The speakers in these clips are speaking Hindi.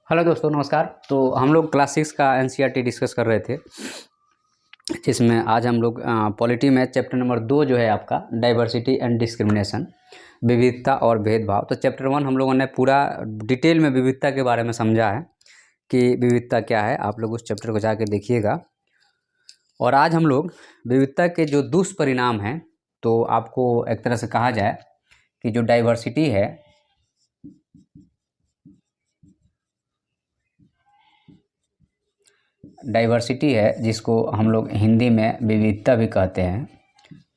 हेलो दोस्तों, नमस्कार। तो हम लोग क्लास 6 का एनसीईआरटी डिस्कस कर रहे थे, जिसमें आज हम लोग पॉलिटी में चैप्टर नंबर 2 जो है आपका डाइवर्सिटी एंड डिस्क्रिमिनेशन, विविधता और भेदभाव। तो चैप्टर 1 हम लोगों ने पूरा डिटेल में विविधता के बारे में समझा है कि विविधता क्या है। आप लोग उस चैप्टर को जाके देखिएगा। और आज हम लोग विविधता के जो दुष्परिणाम हैं, तो आपको एक तरह से कहा जाए कि जो डाइवर्सिटी है जिसको हम लोग हिंदी में विविधता भी कहते हैं।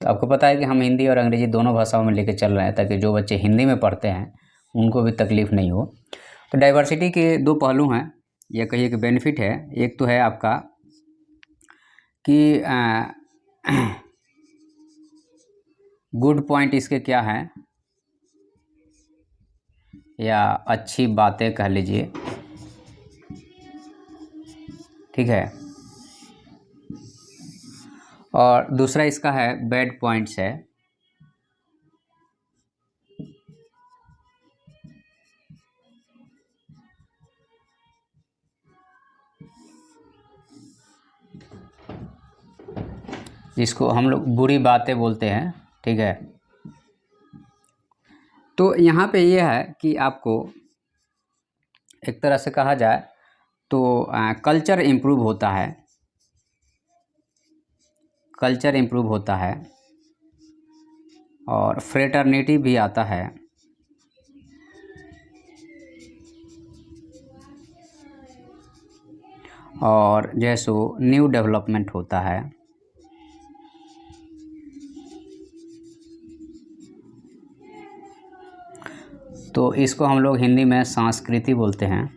तो आपको पता है कि हम हिंदी और अंग्रेजी दोनों भाषाओं में लेके चल रहे हैं, ताकि जो बच्चे हिंदी में पढ़ते हैं उनको भी तकलीफ़ नहीं हो। तो डाइवर्सिटी के दो पहलू हैं, या कहिए कि बेनिफिट है। एक तो है आपका कि गुड पॉइंट इसके क्या हैं, या अच्छी बातें कह लीजिए, ठीक है। और दूसरा इसका है बैड पॉइंट्स है। जिसको हम लोग बुरी बातें बोलते हैं, ठीक है। तो यहाँ पे ये है कि आपको एक तरह से कहा जाए तो कल्चर इम्प्रूव होता है, और फ्रेटर्निटी भी आता है, और जैसो न्यू डेवलपमेंट होता है। तो इसको हम लोग हिंदी में संस्कृति बोलते हैं।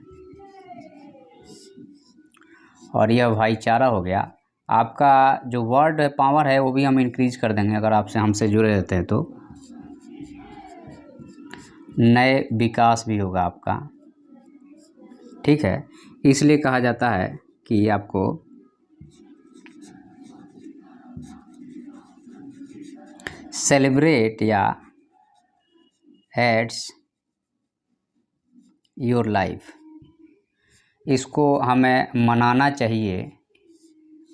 और यह भाईचारा हो गया। आपका जो वर्ड पावर है वो भी हम इंक्रीज कर देंगे अगर आपसे हमसे जुड़े रहते हैं। तो नए विकास भी होगा आपका, ठीक है। इसलिए कहा जाता है कि आपको सेलिब्रेट या एड्स योर लाइफ, इसको हमें मनाना चाहिए,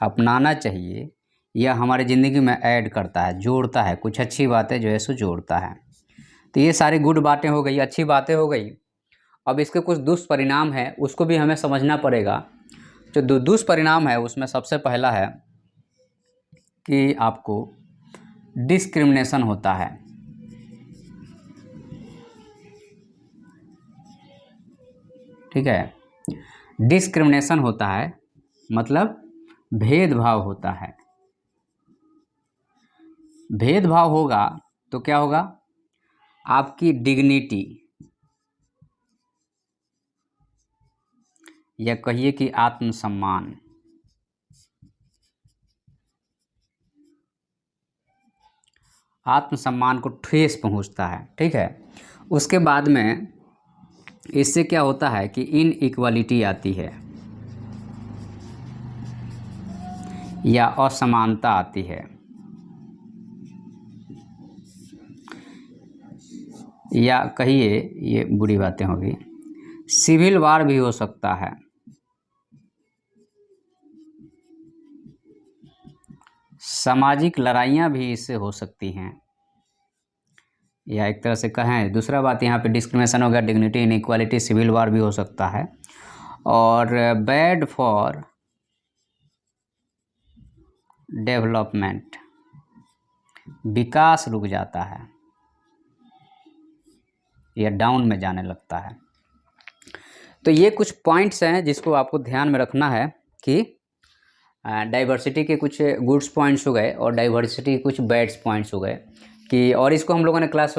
अपनाना चाहिए। यह हमारी ज़िंदगी में ऐड करता है, जोड़ता है, कुछ अच्छी बातें जो है सो जोड़ता है। तो ये सारी गुड बातें हो गई, अच्छी बातें हो गई। अब इसके कुछ दुष्परिणाम है, उसको भी हमें समझना पड़ेगा। जो दुष्परिणाम है उसमें सबसे पहला है कि आपको डिस्क्रिमिनेशन होता है, ठीक है। डिस्क्रिमिनेशन होता है मतलब भेदभाव होता है। भेदभाव होगा तो क्या होगा, आपकी डिग्निटी, या कहिए कि आत्मसम्मान, को ठेस पहुंचता है, ठीक है। उसके बाद में इससे क्या होता है कि इनइक्वालिटी आती है, या असमानता आती है, या कहिए ये बुरी बातें होगी, सिविल वार भी हो सकता है, सामाजिक लड़ाइयाँ भी इससे हो सकती हैं। या एक तरह से कहें, दूसरा बात यहाँ पे डिस्क्रिमिनेशन हो गया, डिग्निटी, इनइक्वालिटी, सिविल वार भी हो सकता है। और बैड फॉर डेवलपमेंट, विकास रुक जाता है या डाउन में जाने लगता है। तो ये कुछ पॉइंट्स हैं जिसको आपको ध्यान में रखना है कि डाइवर्सिटी के कुछ गुड्स पॉइंट्स हो गए और डाइवर्सिटी के कुछ बैड्स पॉइंट्स हो गए कि, और इसको हम लोगों ने क्लास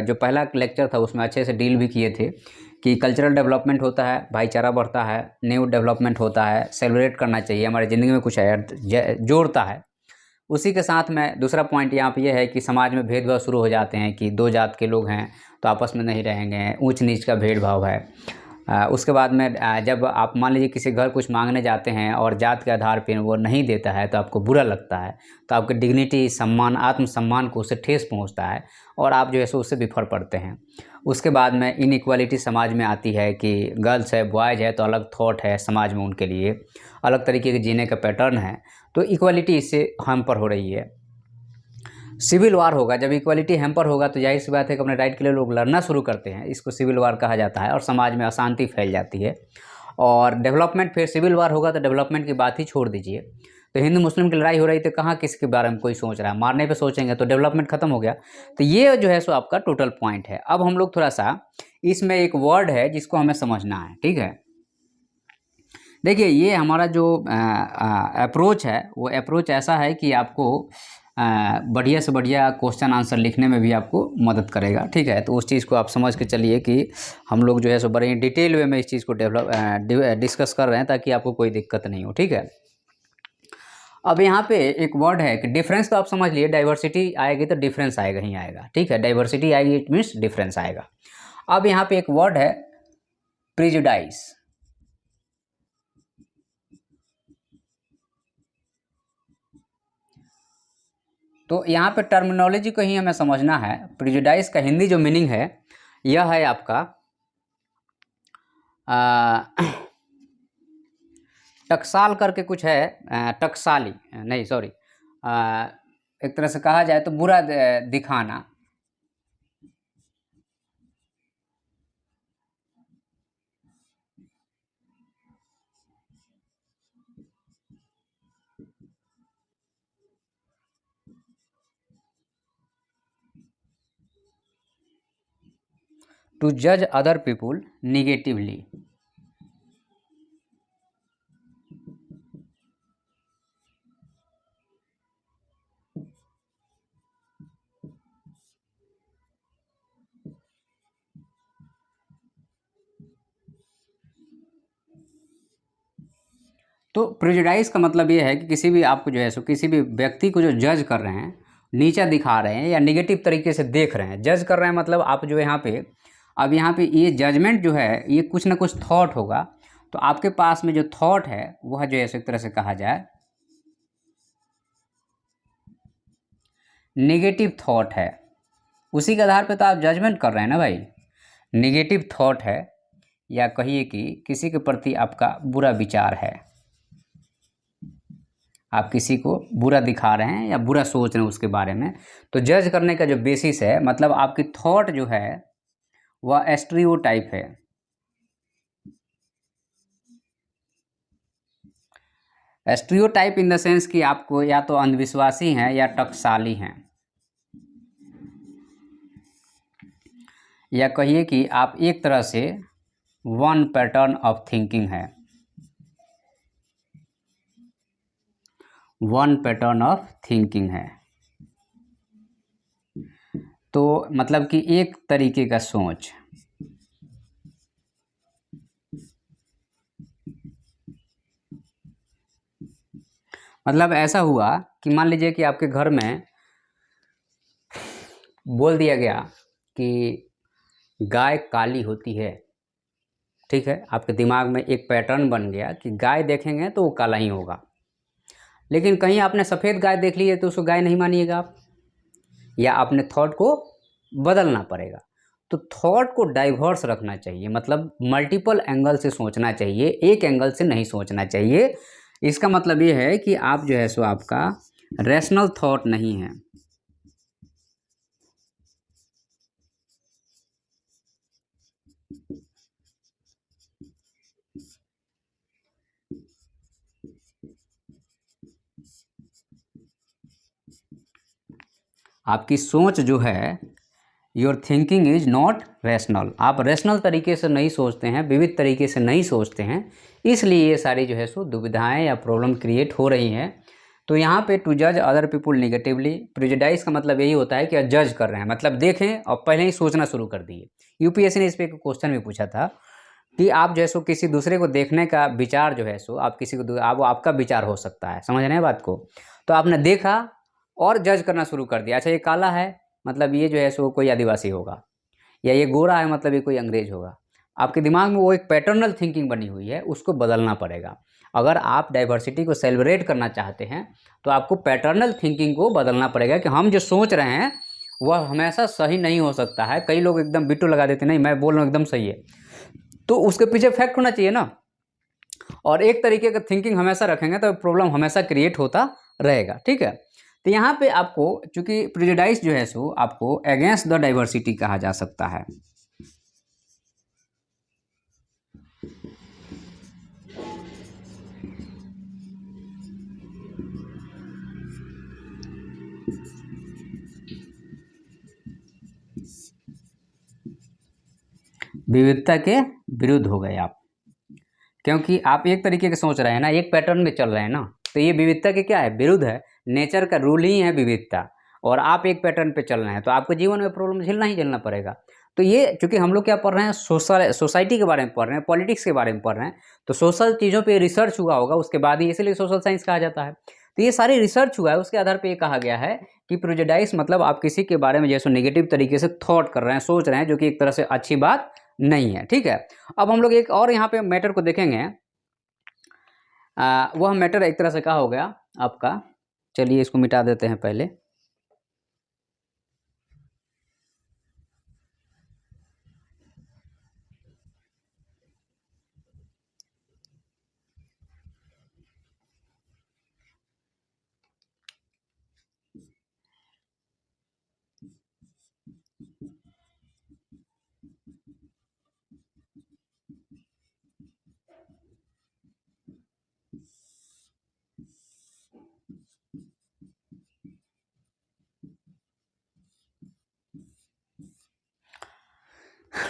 जो पहला लेक्चर था उसमें अच्छे से डील भी किए थे कि कल्चरल डेवलपमेंट होता है, भाईचारा बढ़ता है, न्यू डेवलपमेंट होता है, सेलिब्रेट करना चाहिए, हमारी ज़िंदगी में कुछ जोड़ता है। उसी के साथ में दूसरा पॉइंट यहाँ पे ये है कि समाज में भेदभाव शुरू हो जाते हैं कि दो जात के लोग हैं तो आपस में नहीं रहेंगे, ऊंच नीच का भेदभाव है। उसके बाद में जब आप मान लीजिए किसी घर कुछ मांगने जाते हैं और जात के आधार पर वो नहीं देता है तो आपको बुरा लगता है, तो आपकी डिग्निटी, सम्मान, आत्मसम्मान को उससे ठेस पहुंचता है और आप जो है सो उससे बिफर पड़ते हैं। उसके बाद में इनइक्वालिटी समाज में आती है कि गर्ल्स है, बॉयज़ है तो अलग थॉट है समाज में, उनके लिए अलग तरीके के जीने का पैटर्न है, तो इक्वालिटी इससे हैम्पर हो रही है। सिविल वार होगा, जब इक्वालिटी हैम्पर होगा तो जाहिर सी बात है कि अपने राइट के लिए लोग लड़ना शुरू करते हैं, इसको सिविल वार कहा जाता है और समाज में अशांति फैल जाती है। और डेवलपमेंट, फिर सिविल वार होगा तो डेवलपमेंट की बात ही छोड़ दीजिए। तो हिंदू मुस्लिम की लड़ाई हो रही थी, कहाँ किसके बारे में कोई सोच रहा है, मारने पे सोचेंगे तो डेवलपमेंट खत्म हो गया। तो ये जो है सो आपका टोटल पॉइंट है। अब हम लोग थोड़ा सा इसमें एक वर्ड है जिसको हमें समझना है, ठीक है। देखिए ये हमारा जो अप्रोच है वो अप्रोच ऐसा है कि आपको बढ़िया से बढ़िया क्वेश्चन आंसर लिखने में भी आपको मदद करेगा, ठीक है। तो उस चीज़ को आप समझ के चलिए कि हम लोग जो है सो बड़े डिटेल वे में इस चीज़ को डिस्कस कर रहे हैं ताकि आपको कोई दिक्कत नहीं हो, ठीक है। अब यहाँ पे एक वर्ड है कि डिफरेंस, तो आप समझ लिए डाइवर्सिटी आएगी तो डिफरेंस आएगा ही आएगा, ठीक है। डाइवर्सिटी आएगी इट मीन्स डिफरेंस आएगा। अब यहाँ पे एक वर्ड है प्रिजुडाइस। तो यहाँ पे टर्मिनोलॉजी को ही हमें समझना है। प्रिजुडाइस का हिंदी जो मीनिंग है यह है आपका टकसाल करके कुछ है, टकसाली नहीं, सॉरी, एक तरह से कहा जाए तो बुरा दिखाना। टू जज अदर पीपुल निगेटिवली। तो प्रेजुडाइज का मतलब ये है कि किसी भी आपको जो है सो किसी भी व्यक्ति को जो जज कर रहे हैं, नीचा दिखा रहे हैं या नेगेटिव तरीके से देख रहे हैं। जज कर रहे हैं मतलब आप जो यहाँ पे, अब यहाँ पे ये जजमेंट जो है ये कुछ ना कुछ थॉट होगा। तो आपके पास में जो थॉट है वह जो है एक तरह से कहा जाए नेगेटिव थॉट है, उसी के आधार पे तो आप जजमेंट कर रहे हैं ना भाई। नेगेटिव थॉट है या कहिए कि किसी के प्रति आपका बुरा विचार है, आप किसी को बुरा दिखा रहे हैं या बुरा सोच रहे हैं उसके बारे में। तो जज करने का जो बेसिस है मतलब आपकी थॉट जो है वह एस्टीरियोटाइप है। एस्टीरियोटाइप इन द सेंस कि आपको या तो अंधविश्वासी हैं या टकसाली हैं, या कहिए कि आप एक तरह से वन पैटर्न ऑफ थिंकिंग है, वन पैटर्न ऑफ थिंकिंग है। तो मतलब कि एक तरीके का सोच। मतलब ऐसा हुआ कि मान लीजिए कि आपके घर में बोल दिया गया कि गाय काली होती है, ठीक है। आपके दिमाग में एक पैटर्न बन गया कि गाय देखेंगे तो वो काला ही होगा। लेकिन कहीं आपने सफ़ेद गाय देख ली है तो उसको गाय नहीं मानिएगा आप, या आपने थॉट को बदलना पड़ेगा। तो थॉट को डाइवर्स रखना चाहिए, मतलब मल्टीपल एंगल से सोचना चाहिए, एक एंगल से नहीं सोचना चाहिए। इसका मतलब ये है कि आप जो है सो आपका रैशनल थॉट नहीं है। आपकी सोच जो है, your thinking is not rational. आप रैशनल तरीके से नहीं सोचते हैं, विविध तरीके से नहीं सोचते हैं, इसलिए ये सारी जो है सो दुविधाएं या प्रॉब्लम क्रिएट हो रही हैं। तो यहाँ पे टू जज अदर पीपुल निगेटिवली, प्रेजुडाइज का मतलब यही होता है कि जज कर रहे हैं, मतलब देखें और पहले ही सोचना शुरू कर दिए। यूपीएससी ने इस पर एक क्वेश्चन भी पूछा था कि आप जो है सो किसी दूसरे को देखने का विचार जो है सो आप किसी को आप वो आपका विचार हो सकता है, समझ रहे हैं बात को। तो आपने देखा और जज करना शुरू कर दिया, अच्छा ये काला है मतलब ये जो है सो कोई आदिवासी होगा, या ये गोरा है मतलब ये कोई अंग्रेज होगा। आपके दिमाग में वो एक पैटर्नल थिंकिंग बनी हुई है, उसको बदलना पड़ेगा। अगर आप डाइवर्सिटी को सेलिब्रेट करना चाहते हैं तो आपको पैटर्नल थिंकिंग को बदलना पड़ेगा कि हम जो सोच रहे हैं वह हमेशा सही नहीं हो सकता है। कई लोग एकदम बिट्टू लगा देते, नहीं मैं बोल रहा हूँ एकदम सही है, तो उसके पीछे फैक्ट होना चाहिए ना। और एक तरीके का थिंकिंग हमेशा रखेंगे तो प्रॉब्लम हमेशा क्रिएट होता रहेगा, ठीक है। तो यहाँ पे आपको चूंकि प्रेजुडाइज जो है सो आपको अगेंस्ट द डाइवर्सिटी कहा जा सकता है। विविधता के विरुद्ध हो गए आप, क्योंकि आप एक तरीके के सोच रहे हैं ना, एक पैटर्न में चल रहे हैं ना, तो ये विविधता के क्या है, विरुद्ध है। नेचर का रूल ही है विविधता, और आप एक पैटर्न पे चल रहे हैं तो आपको जीवन में प्रॉब्लम झेलना ही झेलना पड़ेगा। तो ये चूंकि हम लोग क्या पढ़ रहे हैं, सोसाइटी के बारे में पढ़ रहे हैं, पॉलिटिक्स के बारे में पढ़ रहे हैं, तो सोशल चीज़ों पे रिसर्च हुआ होगा उसके बाद ही, इसीलिए सोशल साइंस कहा जाता है। तो ये सारी रिसर्च हुआ है, उसके आधार पर ये कहा गया है कि प्रेजुडाइज मतलब आप किसी के बारे में जैसे नेगेटिव तरीके से थॉट कर रहे हैं, सोच रहे हैं, जो कि एक तरह से अच्छी बात नहीं है, ठीक है। अब हम लोग एक और यहाँ पे मैटर को देखेंगे। वह मैटर एक तरह से क्या हो गया आपका, चलिए इसको मिटा देते हैं पहले।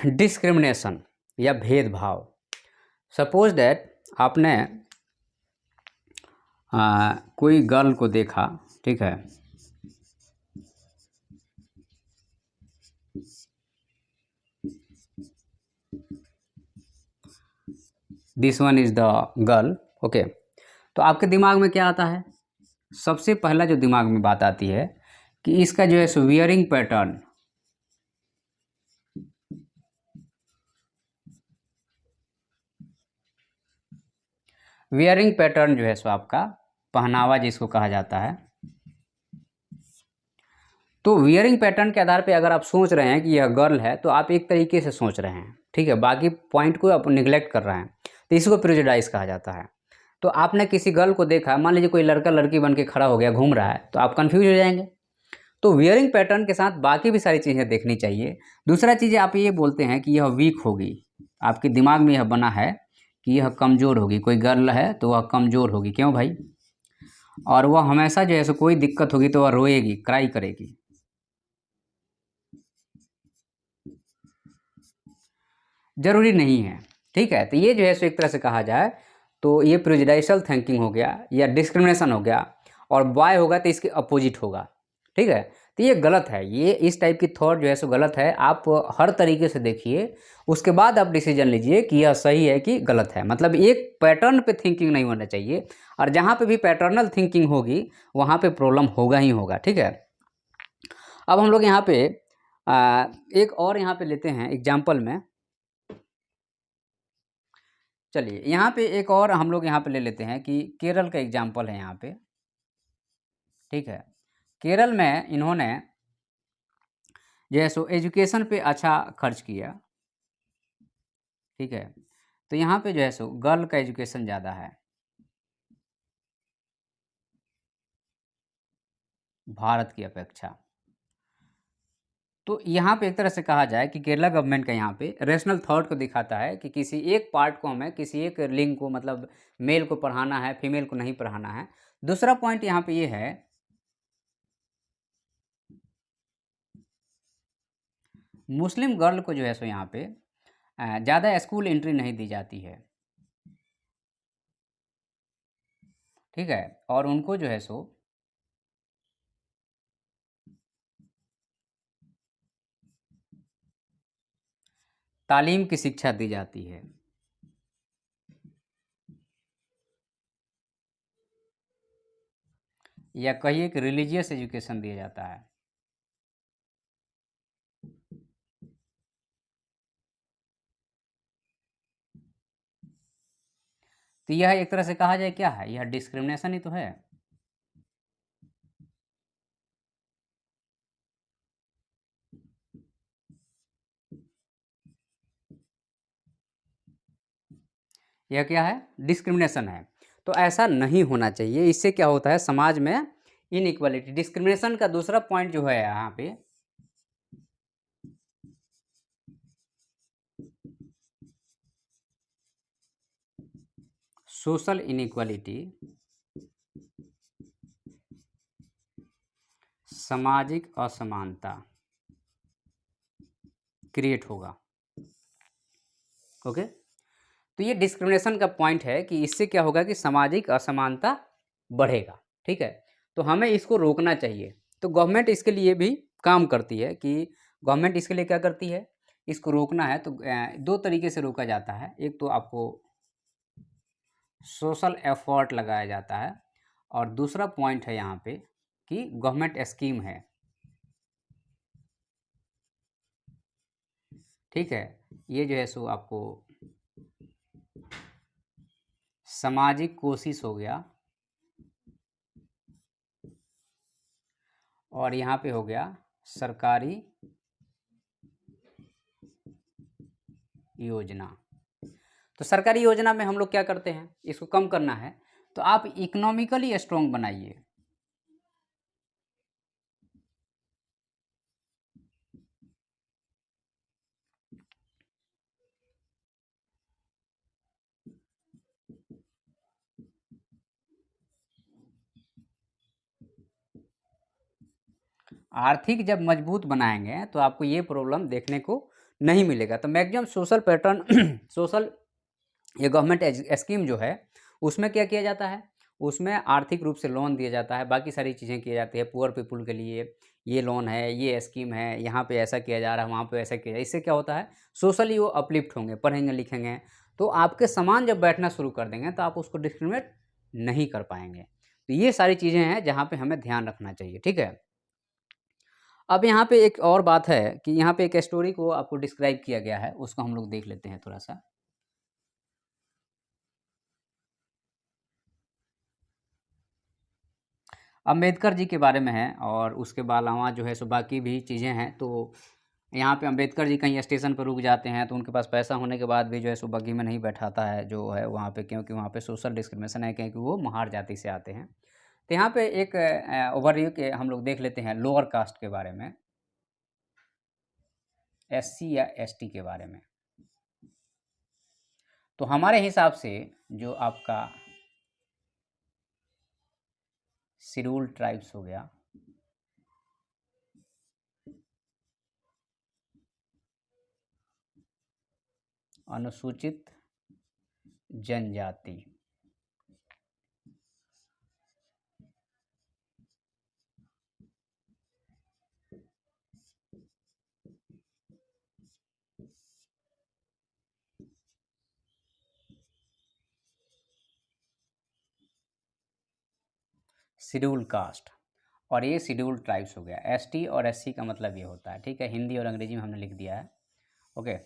डिस्क्रिमिनेशन या भेदभाव। सपोज दैट आपने कोई गर्ल को देखा, ठीक है, this one is the girl, okay. तो आपके दिमाग में क्या आता है, सबसे पहला जो दिमाग में बात आती है कि इसका जो है वियरिंग पैटर्न, वियरिंग पैटर्न जो है सो आपका पहनावा जिसको कहा जाता है। तो वियरिंग पैटर्न के आधार पे अगर आप सोच रहे हैं कि यह गर्ल है तो आप एक तरीके से सोच रहे हैं, ठीक है, बाकी पॉइंट को आप निगलेक्ट कर रहे हैं, तो इसको प्रेजुडाइज कहा जाता है। तो आपने किसी गर्ल को देखा, मान लीजिए कोई लड़का लड़की बन के खड़ा हो गया, घूम रहा है, तो आप कन्फ्यूज हो जाएंगे। तो वियरिंग पैटर्न के साथ बाकी भी सारी चीज़ें देखनी चाहिए। दूसरा चीज़ आप ये बोलते हैं कि यह वीक होगी, आपके दिमाग में यह बना है कि यह कमज़ोर होगी, कोई गर्ल है तो वह कमज़ोर होगी, क्यों भाई, और वह हमेशा जो है सो कोई दिक्कत होगी तो वह रोएगी, क्राई करेगी। जरूरी नहीं है, ठीक है। तो ये जो है सो एक तरह से कहा जाए तो ये प्रेजुडिशियल थिंकिंग हो गया या डिस्क्रिमिनेशन हो गया, और बॉय होगा तो इसके अपोजिट होगा, ठीक है। तो ये गलत है, ये इस टाइप की थॉट जो है सो गलत है। आप हर तरीके से देखिए, उसके बाद आप डिसीजन लीजिए कि यह सही है कि गलत है। मतलब एक पैटर्न पे थिंकिंग नहीं होना चाहिए, और जहाँ पे भी पैटर्नल थिंकिंग होगी वहाँ पे प्रॉब्लम होगा ही होगा, ठीक है। अब हम लोग यहाँ पे एक और यहाँ पे लेते हैं एग्जाम्पल में, चलिए यहाँ पे एक और हम लोग यहाँ पे ले लेते हैं कि केरल का एग्जाम्पल है यहाँ पे, ठीक है। केरल में इन्होंने जो है सो एजुकेशन पे अच्छा खर्च किया, ठीक है। तो यहाँ पे जो है सो गर्ल का एजुकेशन ज़्यादा है भारत की अपेक्षा। तो यहाँ पे एक तरह से कहा जाए कि केरला गवर्नमेंट का यहाँ पे रेशनल थॉट को दिखाता है कि किसी एक पार्ट को हमें, किसी एक लिंग को, मतलब मेल को पढ़ाना है, फीमेल को नहीं पढ़ाना है। दूसरा पॉइंट यहाँ पे ये है, मुस्लिम गर्ल को जो है सो यहाँ पे ज़्यादा स्कूल एंट्री नहीं दी जाती है, ठीक है, और उनको जो है सो तालीम की शिक्षा दी जाती है। या कहिए कि रिलीजियस एजुकेशन दिया जाता है। तो यह एक तरह से कहा जाए क्या है, यह डिस्क्रिमिनेशन ही तो है। यह क्या है, डिस्क्रिमिनेशन है। तो ऐसा नहीं होना चाहिए, इससे क्या होता है समाज में इनइक्वालिटी। डिस्क्रिमिनेशन का दूसरा पॉइंट जो है यहाँ पे, सोशल इनइक्वालिटी, सामाजिक असमानता क्रिएट होगा। ओके, तो ये डिस्क्रिमिनेशन का पॉइंट है कि इससे क्या होगा कि सामाजिक असमानता बढ़ेगा। ठीक है, तो हमें इसको रोकना चाहिए। तो गवर्नमेंट इसके लिए भी काम करती है कि गवर्नमेंट इसके लिए क्या करती है, इसको रोकना है तो दो तरीके से रोका जाता है। एक तो आपको सोशल एफर्ट लगाया जाता है, और दूसरा पॉइंट है यहाँ पे कि गवर्नमेंट स्कीम है। ठीक है, ये जो है सो आपको सामाजिक कोशिश हो गया, और यहाँ पे हो गया सरकारी योजना। तो सरकारी योजना में हम लोग क्या करते हैं, इसको कम करना है तो आप इकोनॉमिकली स्ट्रॉन्ग बनाइए। आर्थिक जब मजबूत बनाएंगे तो आपको ये प्रॉब्लम देखने को नहीं मिलेगा। तो मैक्सिमम सोशल पैटर्न सोशल ये गवर्नमेंट स्कीम जो है उसमें क्या किया जाता है, उसमें आर्थिक रूप से लोन दिया जाता है, बाकी सारी चीज़ें की जाती है। पुअर पीपुल के लिए ये लोन है, ये स्कीम है, यहाँ पे ऐसा किया जा रहा है, वहाँ पे ऐसा किया। इससे क्या होता है, सोशली वो अपलिफ्ट होंगे, पढ़ेंगे लिखेंगे, तो आपके समान जब बैठना शुरू कर देंगे तो आप उसको डिस्क्रिमिनेट नहीं कर पाएंगे। तो ये सारी चीज़ें हैं जहाँ पे हमें ध्यान रखना चाहिए। ठीक है, अब यहाँ पे एक और बात है कि यहाँ पे एक स्टोरी को आपको डिस्क्राइब किया गया है, उसको हम लोग देख लेते हैं थोड़ा सा। अम्बेडकर जी के बारे में है, और उसके अलावा जो है सो बाकी भी चीज़ें हैं। तो यहाँ पे अम्बेडकर जी कहीं स्टेशन पर रुक जाते हैं तो उनके पास पैसा होने के बाद भी जो है सो बग्गी में नहीं बैठाता है जो है वहाँ पे, क्योंकि वहाँ पे सोशल डिस्क्रिमिनेशन है, क्योंकि वो महार जाति से आते हैं। तो यहाँ पे एक ओवरव्यू के हम लोग देख लेते हैं लोअर कास्ट के बारे में, एससी या एसटी के बारे में। तो हमारे हिसाब से जो आपका शेड्यूल्ड ट्राइब्स हो गया, अनुसूचित जनजाति, शेड्यूल्ड कास्ट, और ये शेड्यूल्ड ट्राइब्स हो गया। एसटी और एससी का मतलब ये होता है। ठीक है, हिंदी और अंग्रेजी में हमने लिख दिया है। ओके,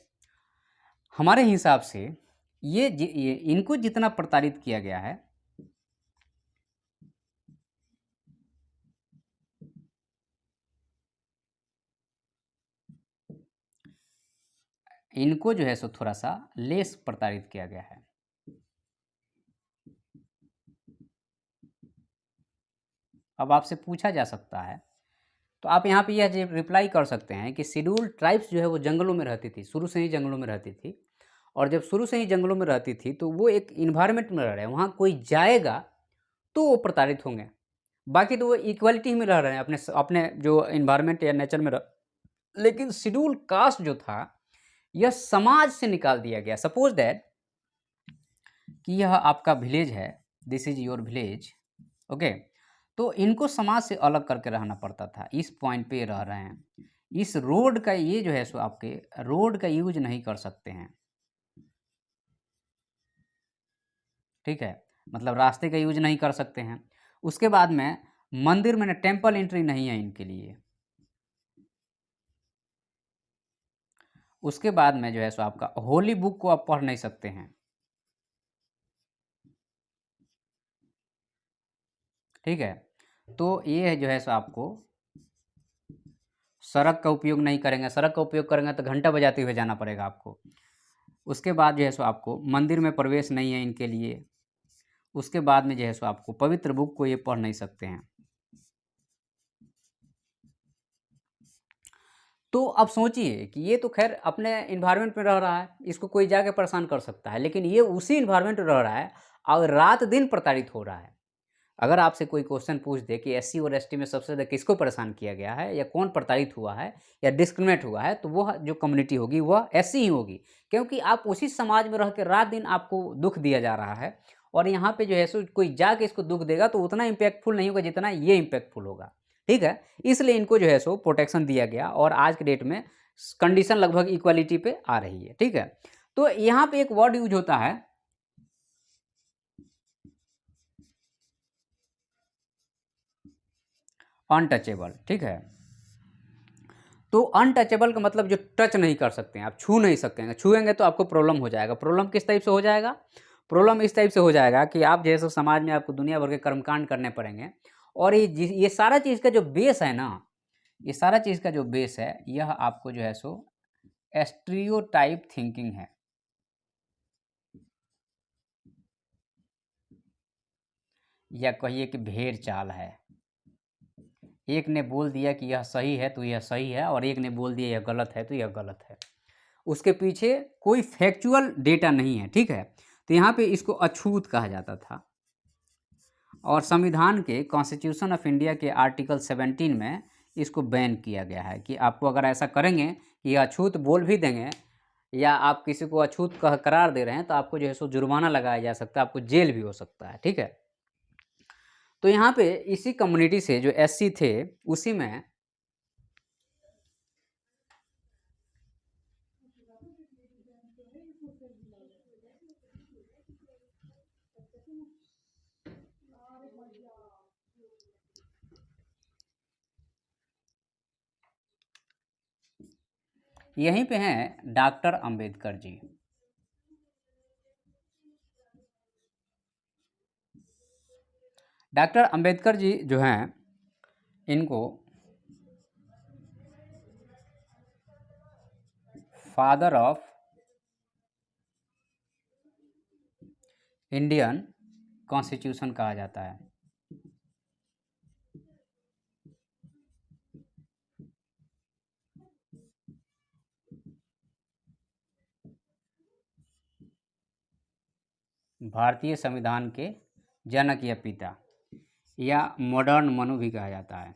हमारे हिसाब से ये इनको जितना प्रताड़ित किया गया है, इनको जो है सो थोड़ा सा लेस प्रताड़ित किया गया है। अब आपसे पूछा जा सकता है, तो आप यहाँ पे यह रिप्लाई कर सकते हैं कि शेड्यूल्ड ट्राइब्स जो है वो जंगलों में रहती थी, शुरू से ही जंगलों में रहती थी। और जब शुरू से ही जंगलों में रहती थी तो वो एक इन्वायरमेंट में रह रहे हैं, वहाँ कोई जाएगा तो वो प्रताड़ित होंगे। बाकी तो वो इक्वलिटी में रह रहे हैं अपने अपने जो इन्वायरमेंट या नेचर में लेकिन शेड्यूल कास्ट जो था यह समाज से निकाल दिया गया। सपोज दैट कि यह आपका विलेज है, this is your village. Okay, तो इनको समाज से अलग करके रहना पड़ता था। इस पॉइंट पे रह रहे हैं, इस रोड का ये जो है सो आपके रोड का यूज नहीं कर सकते हैं। ठीक है, मतलब रास्ते का यूज नहीं कर सकते हैं। उसके बाद में मंदिर में टेम्पल एंट्री नहीं है इनके लिए। उसके बाद में जो है सो आपका होली बुक को आप पढ़ नहीं सकते हैं। ठीक है। तो ये जो है सो आपको सड़क का उपयोग नहीं करेंगे, सड़क का उपयोग करेंगे तो घंटा बजाते हुए जाना पड़ेगा आपको। उसके बाद जो है सो आपको मंदिर में प्रवेश नहीं है इनके लिए। उसके बाद में जो है सो आपको पवित्र बुक को ये पढ़ नहीं सकते हैं। तो अब सोचिए कि ये तो खैर अपने इन्वायरमेंट में रह रहा है, इसको कोई जाके परेशान कर सकता है, लेकिन ये उसी इन्वायरमेंट में रह रहा है और रात दिन प्रताड़ित हो रहा है। अगर आपसे कोई क्वेश्चन पूछ दे कि एससी और एसटी में सबसे ज़्यादा किसको परेशान किया गया है या कौन प्रताड़ित हुआ है या डिस्क्रिमिनेट हुआ है, तो वह जो कम्युनिटी होगी वह एससी ही होगी, क्योंकि आप उसी समाज में रह के रात दिन आपको दुख दिया जा रहा है। और यहाँ पे जो है सो कोई जाके इसको दुख देगा तो उतना इम्पैक्टफुल नहीं होगा जितना ये इम्पैक्टफुल होगा। ठीक है, इसलिए इनको जो है सो प्रोटेक्शन दिया गया और आज के डेट में कंडीशन लगभग इक्वालिटी पे आ रही है। ठीक है, तो यहाँ पे एक वर्ड यूज होता है अनटचेबल। ठीक है, तो अनटचेबल का मतलब जो टच नहीं कर सकते हैं, आप छू नहीं सकेंगे, छुएंगे तो आपको प्रॉब्लम हो जाएगा। प्रॉब्लम किस टाइप से हो जाएगा? प्रॉब्लम इस टाइप से हो जाएगा कि आप जैसे समाज में आपको दुनिया भर के कर्मकांड करने पड़ेंगे। और ये सारा चीज़ का जो बेस है ना, ये सारा चीज़ का जो बेस है, यह आपको जो है सो स्टीरियोटाइप थिंकिंग है, या कहिए कि भेड़ चाल है। एक ने बोल दिया कि यह सही है तो यह सही है, और एक ने बोल दिया यह गलत है तो यह गलत है। उसके पीछे कोई फैक्चुअल डेटा नहीं है। ठीक है, तो यहाँ पे इसको अछूत कहा जाता था। और संविधान के कॉन्स्टिट्यूशन ऑफ इंडिया के आर्टिकल 17 में इसको बैन किया गया है कि आपको अगर ऐसा करेंगे कि अछूत बोल भी देंगे या आप किसी को अछूत कह करार दे रहे हैं तो आपको जो है सो जुर्माना लगाया जा सकता है, आपको जेल भी हो सकता है। ठीक है, तो यहाँ पे इसी कम्युनिटी से जो एससी थे उसी में यहीं पे हैं डॉक्टर अंबेडकर जी। डॉक्टर अंबेडकर जी जो हैं, इनको फादर ऑफ इंडियन कॉन्स्टिट्यूशन कहा जाता है। भारतीय संविधान के जनक या पिता, या मॉडर्न मनु भी कहा जाता है।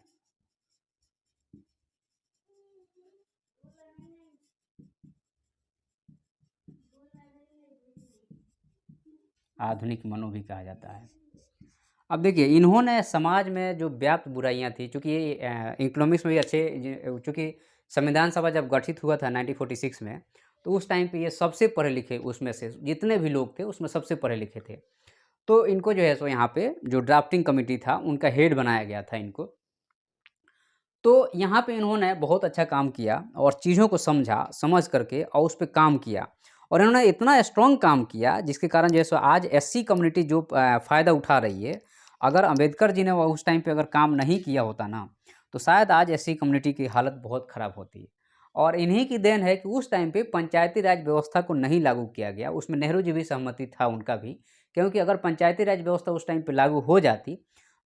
आधुनिक मनु भी कहा जाता है। अब देखिए, इन्होंने समाज में जो व्याप्त बुराइयां थी, चूँकि ये इकोनॉमिक्स में भी अच्छे, चूँकि संविधान सभा जब गठित हुआ था 1946 में, तो उस टाइम पे ये सबसे पढ़े लिखे, उसमें से जितने भी लोग थे उसमें सबसे पढ़े लिखे थे। तो इनको जो है सो यहाँ पे जो ड्राफ्टिंग कमेटी था उनका हेड बनाया गया था इनको। तो यहाँ पे इन्होंने बहुत अच्छा काम किया और चीज़ों को समझा, समझ करके और उस पे काम किया। और इन्होंने इतना स्ट्रॉन्ग काम किया जिसके कारण जो है सो आज एससी कम्युनिटी जो फ़ायदा उठा रही है। अगर अंबेडकर जी ने वो उस टाइम पे अगर काम नहीं किया होता ना, तो शायद आज एससी कम्युनिटी की हालत बहुत ख़राब होती। और इन्हीं की देन है कि उस टाइम पे पंचायती राज व्यवस्था को नहीं लागू किया गया। उसमें नेहरू जी भी सहमति था उनका भी, क्योंकि अगर पंचायती राज व्यवस्था उस टाइम पे लागू हो जाती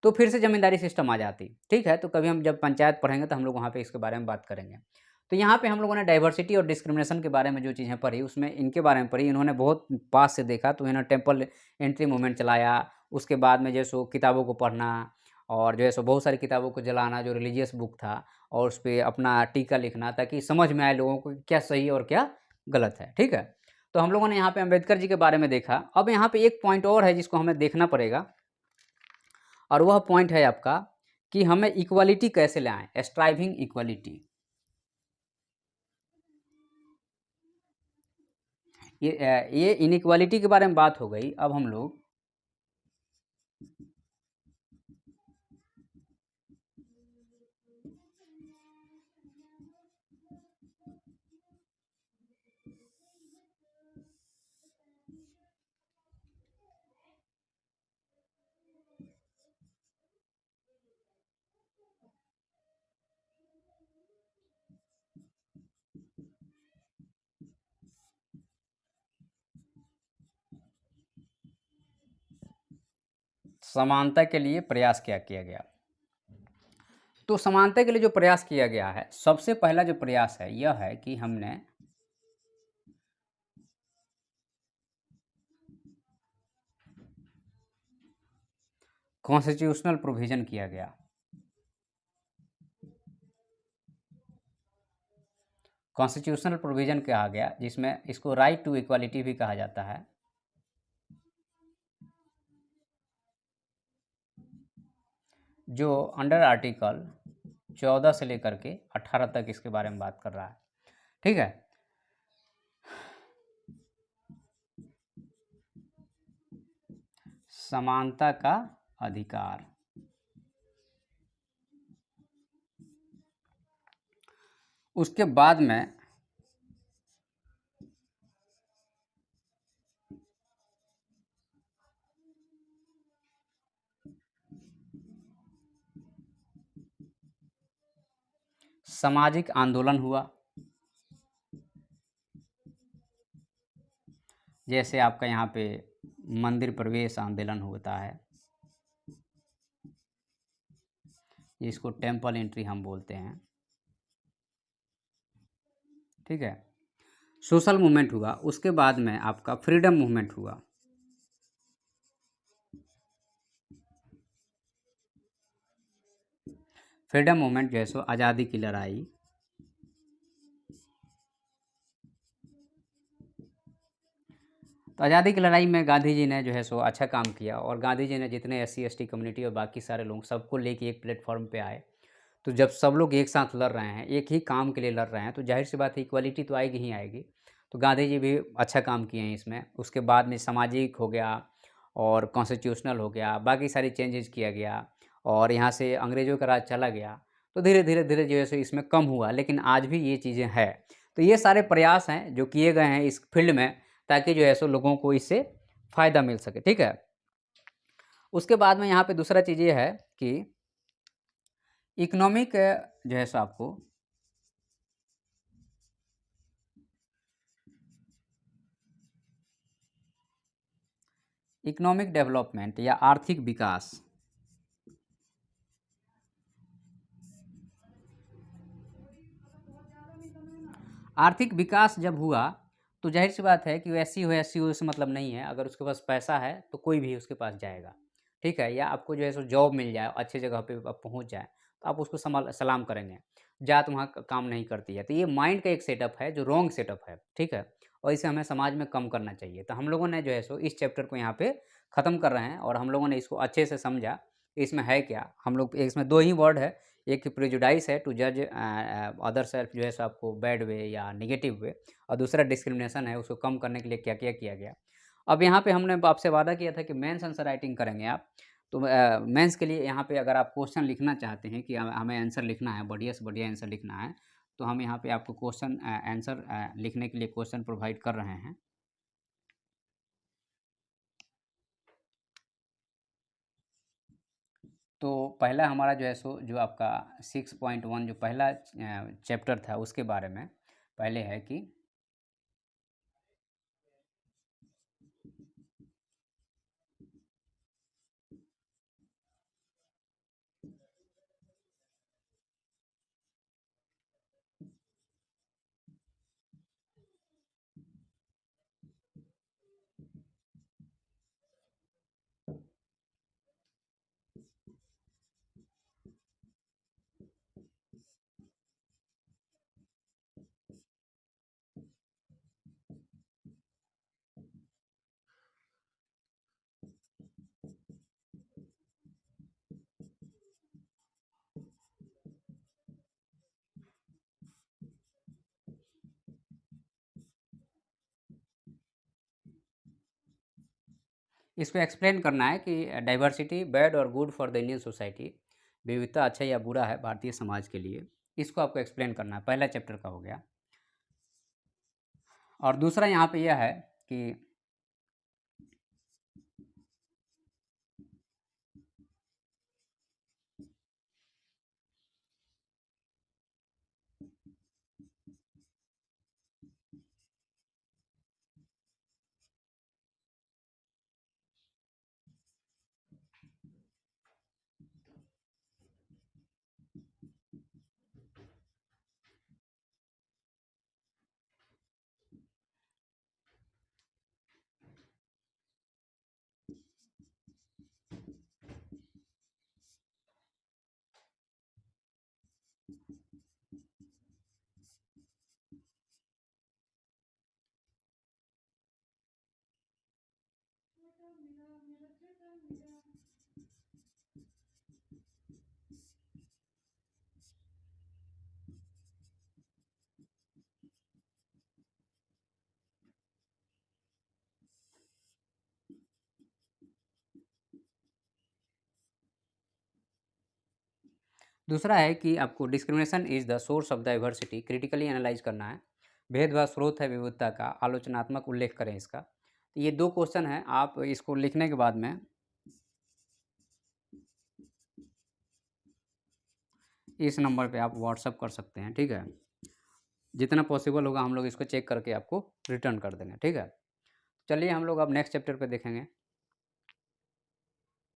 तो फिर से ज़मींदारी सिस्टम आ जाती। ठीक है, तो कभी हम जब पंचायत पढ़ेंगे तो हम लोग वहाँ पे इसके बारे में बात करेंगे। तो यहाँ पे हम लोगों ने डाइवर्सिटी और डिस्क्रिमिनेशन के बारे में जो चीज़ें पढ़ी, उसमें इनके बारे में पढ़ी। इन्होंने बहुत पास से देखा, तो इन्होंने टेम्पल एंट्री मूवमेंट चलाया। उसके बाद में जो सो किताबों को पढ़ना और जो है सो बहुत सारी किताबों को जलाना जो रिलीजियस बुक था, और उस पे अपना टीका लिखना ताकि समझ में आए लोगों को कि क्या सही और क्या गलत है। ठीक है, तो हम लोगों ने यहाँ पे अम्बेडकर जी के बारे में देखा। अब यहाँ पे एक पॉइंट और है जिसको हमें देखना पड़ेगा, और वह पॉइंट है आपका कि हमें इक्वालिटी कैसे ले आएँ, स्ट्राइविंग इक्वालिटी। ये इनइक्वालिटी के बारे में बात हो गई। अब हम लोग समानता के लिए प्रयास क्या किया गया। तो समानता के लिए जो प्रयास किया गया है, सबसे पहला जो प्रयास है यह है कि हमने कॉन्स्टिट्यूशनल प्रोविजन किया गया। कॉन्स्टिट्यूशनल प्रोविजन कहा गया, जिसमें इसको राइट टू इक्वालिटी भी कहा जाता है। जो अंडर आर्टिकल 14 से लेकर के 18 तक इसके बारे में बात कर रहा है। ठीक है। समानता का अधिकार। उसके बाद में सामाजिक आंदोलन हुआ। जैसे आपका यहाँ पे मंदिर प्रवेश आंदोलन होता है, जिसको टेम्पल एंट्री हम बोलते हैं। ठीक है। सोशल मूवमेंट हुआ। उसके बाद में आपका फ्रीडम मूवमेंट हुआ। फ्रीडम मूवमेंट जो है सो आज़ादी की लड़ाई। तो आज़ादी की लड़ाई में गांधी जी ने जो है सो अच्छा काम किया, और गांधी जी ने जितने SC ST कम्युनिटी और बाकी सारे लोग सबको लेके एक प्लेटफॉर्म पे आए। तो जब सब लोग एक साथ लड़ रहे हैं, एक ही काम के लिए लड़ रहे हैं, तो जाहिर सी बात है इक्वालिटी तो आएगी ही आएगी। तो गांधी जी भी अच्छा काम किए हैं इसमें। उसके बाद में सामाजिक हो गया और कॉन्स्टिट्यूशनल हो गया, बाकी सारी चेंजेस किया गया, और यहाँ से अंग्रेज़ों का राज चला गया। तो धीरे धीरे धीरे जो है सो इसमें कम हुआ, लेकिन आज भी ये चीज़ें हैं। तो ये सारे प्रयास हैं जो किए गए हैं इस फील्ड में, ताकि जो है सो लोगों को इससे फ़ायदा मिल सके। ठीक है। उसके बाद में यहाँ पे दूसरा चीज़ ये है कि इकोनॉमिक जो है सो आपको इकोनॉमिक डेवलपमेंट या आर्थिक विकास। आर्थिक विकास जब हुआ तो जाहिर सी बात है कि वैसी हो ऐसी हो से मतलब नहीं है। अगर उसके पास पैसा है तो कोई भी उसके पास जाएगा। ठीक है। या आपको जो है सो जॉब मिल जाए, अच्छी जगह पे आप पहुंच जाए, तो आप उसको सलाम करेंगे। जात वहाँ काम नहीं करती है। तो ये माइंड का एक सेटअप है जो रॉन्ग सेटअप है। ठीक है। और इसे हमें समाज में कम करना चाहिए। तो हम लोगों ने जो है सो इस चैप्टर को यहाँ पे ख़त्म कर रहे हैं, और हम लोगों ने इसको अच्छे से समझा इसमें है क्या। हम लोग इसमें दो ही वर्ड है, एक प्रेजुडाइस है, टू जज अदर सेल्फ जो है सो आपको बैड वे या नेगेटिव वे, और दूसरा डिस्क्रिमिनेशन है, उसको कम करने के लिए क्या क्या किया गया। अब यहाँ पे हमने आपसे वादा किया था कि मेंस आंसर राइटिंग करेंगे आप। तो मेंस के लिए यहाँ पे अगर आप क्वेश्चन लिखना चाहते हैं कि हमें आंसर लिखना है, बढ़िया से बढ़िया आंसर लिखना है, तो हम यहाँ पे आपको क्वेश्चन आंसर लिखने के लिए क्वेश्चन प्रोवाइड कर रहे हैं। तो पहला हमारा जो है सो जो आपका 6.1 जो पहला चैप्टर था उसके बारे में पहले है कि इसको एक्सप्लेन करना है कि डाइवर्सिटी बैड और good for the Indian society, विविधता अच्छा या बुरा है भारतीय समाज के लिए। इसको आपको एक्सप्लेन करना है, पहला चैप्टर का हो गया। और दूसरा यहाँ पे यह है कि दूसरा है कि आपको discrimination is the source of diversity critically analyse करना है। भेदभाव स्रोत है विविधता का, आलोचनात्मक उल्लेख करें इसका। तो ये 2 क्वेश्चन हैं, आप इसको लिखने के बाद में इस नंबर पे आप व्हाट्सअप कर सकते हैं, ठीक है। जितना पॉसिबल होगा हम लोग इसको चेक करके आपको रिटर्न कर देंगे, ठीक है। चलिए हम लोग अब नेक्स्ट चैप्टर पे देखेंगे।